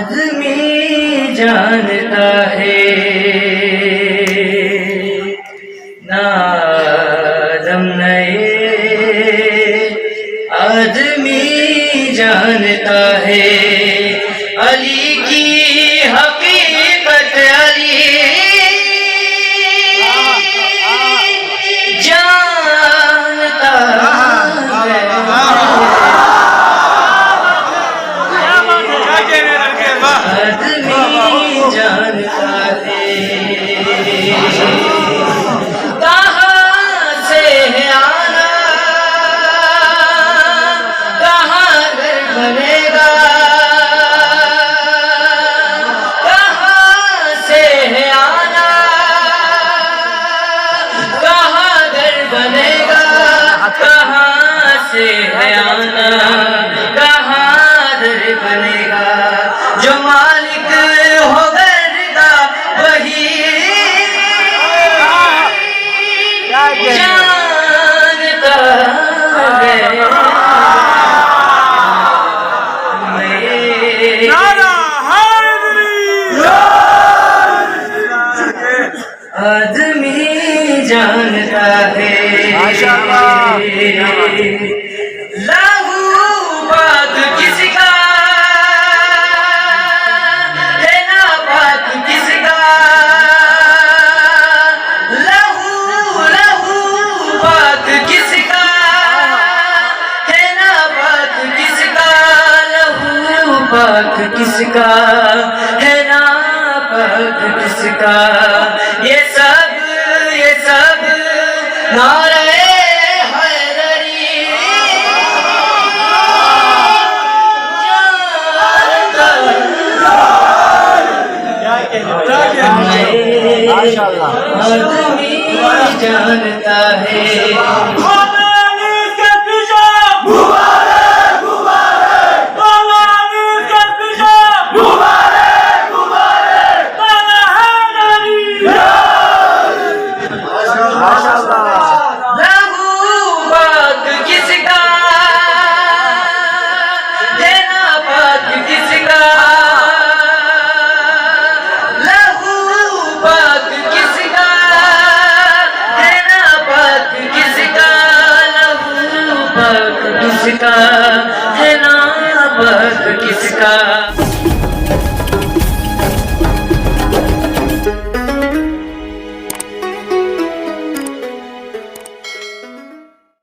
आदमी जानता है नादम नए, आदमी जानता है अली की हकीकत, अली जानता है, आदमी जानता है कहाँ से है आना, कहाँ घर बनेगा, कहाँ से है आना, कहाँ घर बनेगा, कहाँ से है आना, कहाँ घर बनेगा। जो मालिक हो घर का वही जानता है। आदमी जानता है लहू पाक किसका, लेना पाक किसका, लहू लहू पाक किसका, लेना पाक किसका, लहू पाक किसका, है ना पाक किसका। ये सब नारे हैदरी आदमी जानता है। किसका है ना पाक किसका।